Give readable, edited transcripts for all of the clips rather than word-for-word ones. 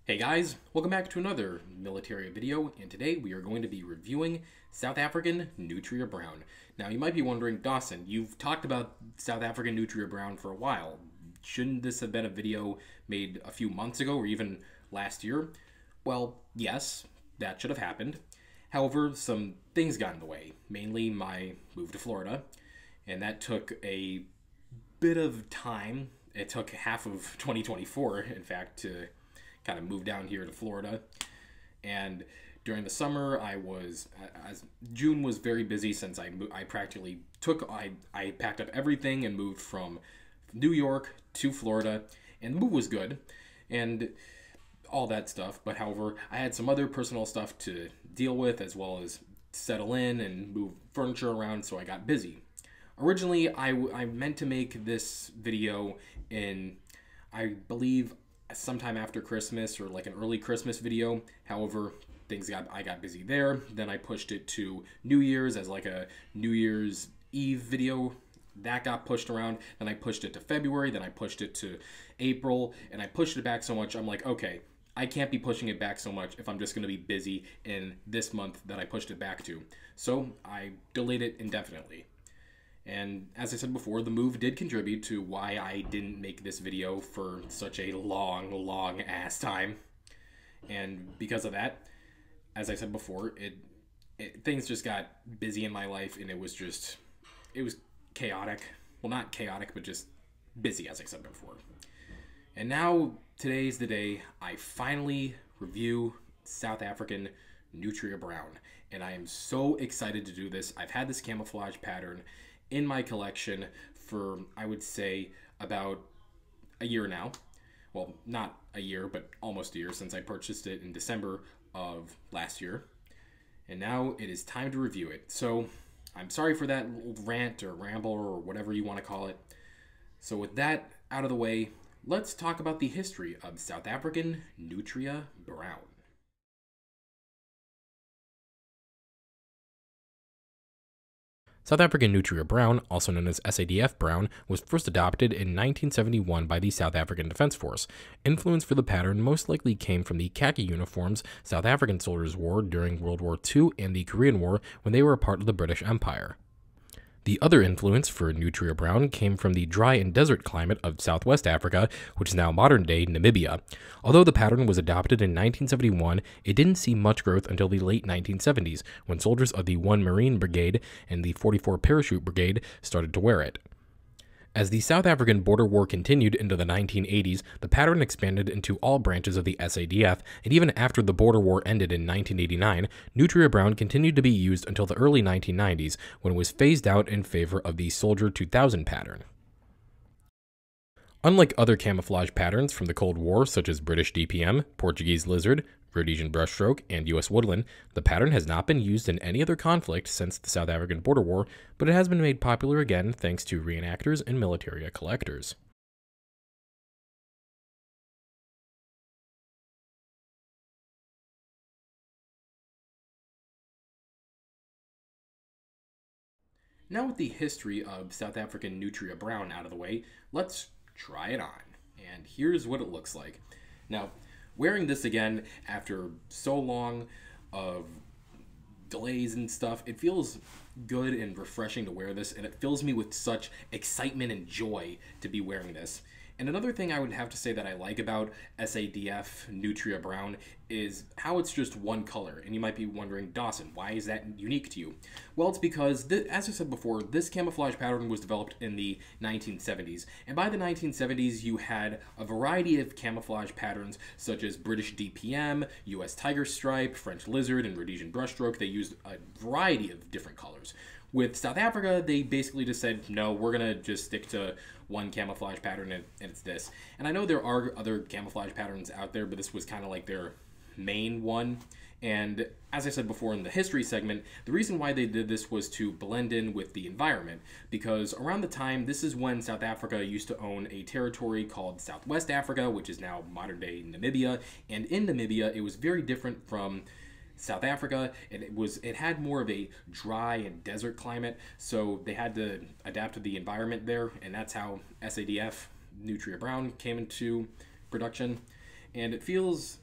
Hey guys, welcome back to another military video, and today we are going to be reviewing South African Nutria Brown. Now you might be wondering, Dawson, you've talked about South African Nutria Brown for a while. Shouldn't this have been a video made a few months ago or even last year? Well, yes, that should have happened. However, some things got in the way, mainly my move to Florida, and that took a bit of time. It took half of 2024, in fact, to kind of moved down here to Florida. And during the summer, June was very busy since I practically I packed up everything and moved from New York to Florida, and the move was good and all that stuff. But however, I had some other personal stuff to deal with, as well as settle in and move furniture around, so I got busy. Originally, I meant to make this video in, I believe, sometime after Christmas, or like an early Christmas video. However, I got busy there. Then I pushed it to New Year's as like a New Year's Eve video. That got pushed around. Then I pushed it to February. Then I pushed it to April, and I pushed it back so much. I'm like, okay, I can't be pushing it back so much if I'm just going to be busy in this month that I pushed it back to. So I delayed it indefinitely. And as I said before, the move did contribute to why I didn't make this video for such a long ass time. And because of that, as I said before, things just got busy in my life, and it was chaotic. Well, not chaotic, but just busy, as I said before. And now, today's the day I finally review South African Nutria Brown. And I am so excited to do this. I've had this camouflage pattern in my collection for, I would say, about a year now. Well, not a year, but almost a year, since I purchased it in December of last year. And now it is time to review it. So I'm sorry for that rant or ramble or whatever you want to call it. So with that out of the way, let's talk about the history of South African Nutria Brown. South African Nutria Brown, also known as SADF Brown, was first adopted in 1971 by the South African Defense Force. Influence for the pattern most likely came from the khaki uniforms South African soldiers wore during World War II and the Korean War, when they were a part of the British Empire. The other influence for Nutria Brown came from the dry and desert climate of Southwest Africa, which is now modern-day Namibia. Although the pattern was adopted in 1971, it didn't see much growth until the late 1970s, when soldiers of the 1 Marine Brigade and the 44 Parachute Brigade started to wear it. As the South African border war continued into the 1980s, the pattern expanded into all branches of the SADF, and even after the border war ended in 1989, Nutria Brown continued to be used until the early 1990s, when it was phased out in favor of the Soldier 2000 pattern. Unlike other camouflage patterns from the Cold War, such as British DPM, Portuguese Lizard, Rhodesian Brushstroke, and U.S. Woodland, the pattern has not been used in any other conflict since the South African border war, but it has been made popular again thanks to reenactors and militaria collectors. Now with the history of South African Nutria Brown out of the way, let's try it on. And here's what it looks like. Now, wearing this again after so long of delays and stuff, it feels good and refreshing to wear this, and it fills me with such excitement and joy to be wearing this. And another thing I would have to say that I like about SADF Nutria Brown is how it's just one color. And you might be wondering, Dawson, why is that unique to you? Well, it's because, as I said before, this camouflage pattern was developed in the 1970s. And by the 1970s, you had a variety of camouflage patterns, such as British DPM, US Tiger Stripe, French Lizard, and Rhodesian Brushstroke. They used a variety of different colors. With South Africa, they basically just said, no, we're going to just stick to one camouflage pattern, and it's this. And I know there are other camouflage patterns out there, but this was kind of like their main one. And as I said before in the history segment, the reason why they did this was to blend in with the environment, because around the time, this is when South Africa used to own a territory called Southwest Africa, which is now modern-day Namibia. And in Namibia, it was very different from South Africa, and it had more of a dry and desert climate, so they had to adapt to the environment there, and that's how SADF Nutria Brown came into production. And it feels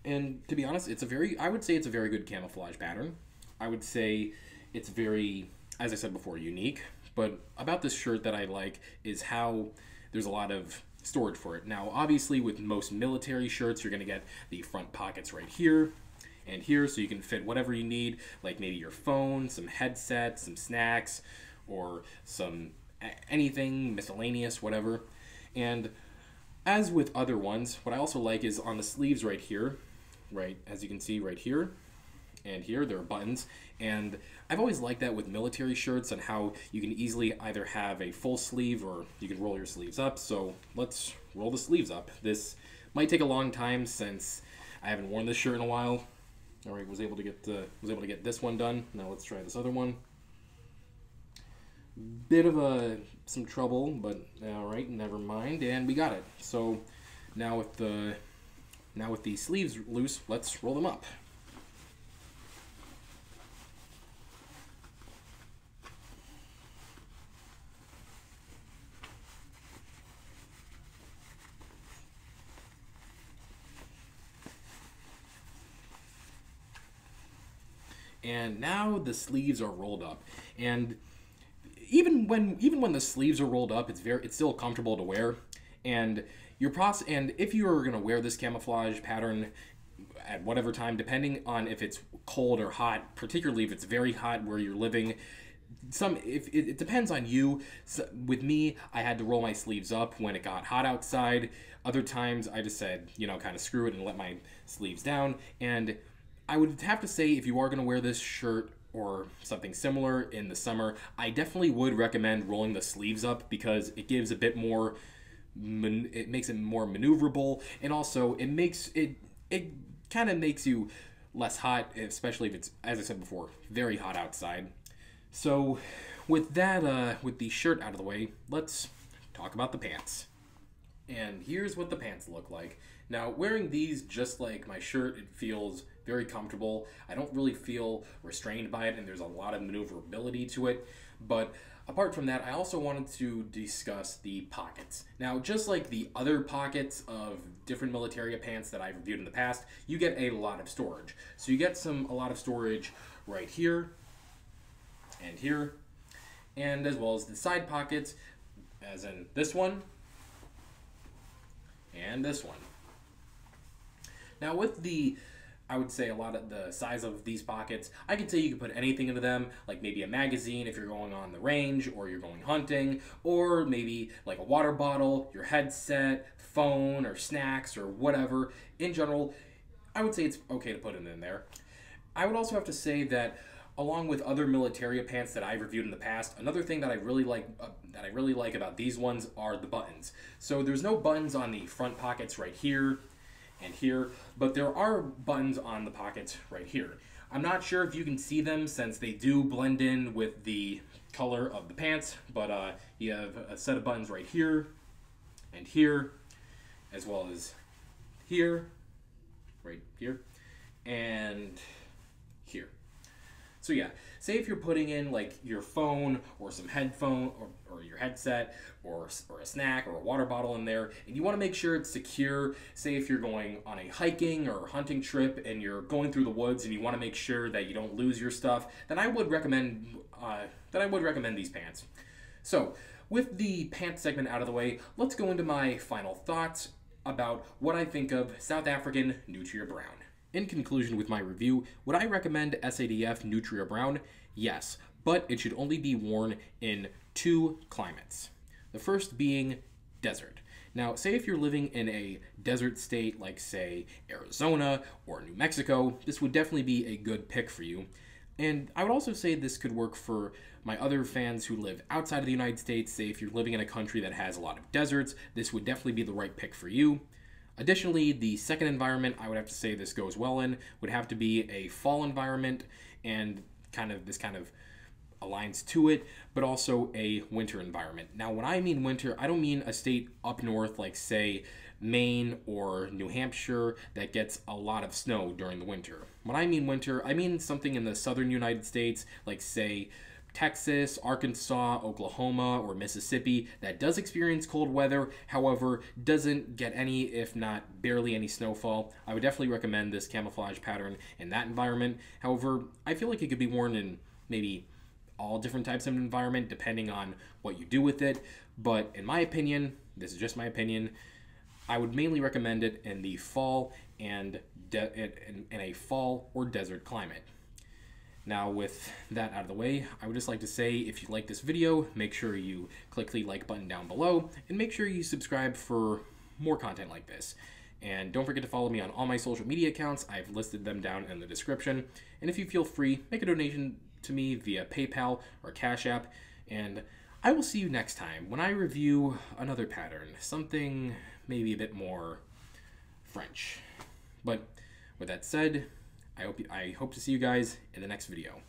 And to be honest, I would say it's a very good camouflage pattern. I would say it's very, as I said before, unique. But about this shirt that I like is how there's a lot of storage for it. Now, obviously, with most military shirts, you're going to get the front pockets right here and here, so you can fit whatever you need, like maybe your phone, some headsets, some snacks, or some anything miscellaneous, whatever. And as with other ones, what I also like is on the sleeves right here, right, as you can see right here and here, there are buttons. And I've always liked that with military shirts and how you can easily either have a full sleeve or you can roll your sleeves up. So let's roll the sleeves up. This might take a long time since I haven't worn this shirt in a while. All right, was able to get this one done. Now let's try this other one. Bit of some trouble, but all right, never mind, and we got it. So now with the sleeves loose, let's roll them up. And now the sleeves are rolled up, and even when the sleeves are rolled up, it's still comfortable to wear. And and if you are gonna wear this camouflage pattern at whatever time, depending on if it's cold or hot, particularly if it's very hot where you're living, if it depends on you. So with me, I had to roll my sleeves up when it got hot outside. Other times, I just said, kind of screw it and let my sleeves down. And I would have to say, if you are going to wear this shirt or something similar in the summer, I definitely would recommend rolling the sleeves up because it gives a bit more, it makes it more maneuverable, and also it kind of makes you less hot, especially if it's, as I said before, very hot outside. So with that, with the shirt out of the way, let's talk about the pants. And here's what the pants look like. Now, wearing these, just like my shirt, it feels very comfortable. I don't really feel restrained by it, and there's a lot of maneuverability to it. But apart from that, I also wanted to discuss the pockets. Now, just like the other pockets of different military pants that I've reviewed in the past, you get a lot of storage. So you get a lot of storage right here and here, and as well as the side pockets, as in this one and this one. Now with I would say a lot of the size of these pockets, I could say you could put anything into them, like maybe a magazine if you're going on the range or you're going hunting, or maybe like a water bottle, your headset, phone, or snacks, or whatever. In general, I would say it's okay to put it in there. I would also have to say that along with other military pants that I've reviewed in the past, another thing that I really like about these ones are the buttons. So there's no buttons on the front pockets right here and here, but there are buttons on the pockets right here. I'm not sure if you can see them since they do blend in with the color of the pants, but you have a set of buttons right here and here, as well as here, right here, and here. So yeah, say if you're putting in like your phone or some headphone or your headset or a snack or a water bottle in there, and you want to make sure it's secure. Say if you're going on a hiking or hunting trip and you're going through the woods and you want to make sure that you don't lose your stuff, then I would recommend these pants. So with the pants segment out of the way, let's go into my final thoughts about what I think of South African Nutria Brown. In conclusion with my review, would I recommend SADF Nutria Brown? Yes, but it should only be worn in 2 climates. The first being desert. Now, say if you're living in a desert state like, say, Arizona or New Mexico, this would definitely be a good pick for you. And I would also say this could work for my other fans who live outside of the United States. Say if you're living in a country that has a lot of deserts, this would definitely be the right pick for you. Additionally, the second environment I would have to say this goes well in would have to be a fall environment, and this kind of aligns to it, but also a winter environment. Now, when I mean winter, I don't mean a state up north like, say, Maine or New Hampshire that gets a lot of snow during the winter. When I mean winter, I mean something in the southern United States, like, say, Texas, Arkansas, Oklahoma, or Mississippi that does experience cold weather, however, doesn't get any, if not barely any snowfall, I would definitely recommend this camouflage pattern in that environment. However, I feel like it could be worn in maybe all different types of environment depending on what you do with it. But in my opinion, this is just my opinion, I would mainly recommend it in the fall and in a fall or desert climate. Now, with that out of the way, I would just like to say, if you like this video, make sure you click the like button down below, and make sure you subscribe for more content like this. And don't forget to follow me on all my social media accounts. I've listed them down in the description. And if you feel free, make a donation to me via PayPal or Cash App. And I will see you next time when I review another pattern, something maybe a bit more French. But with that said, I hope to see you guys in the next video.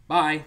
Bye!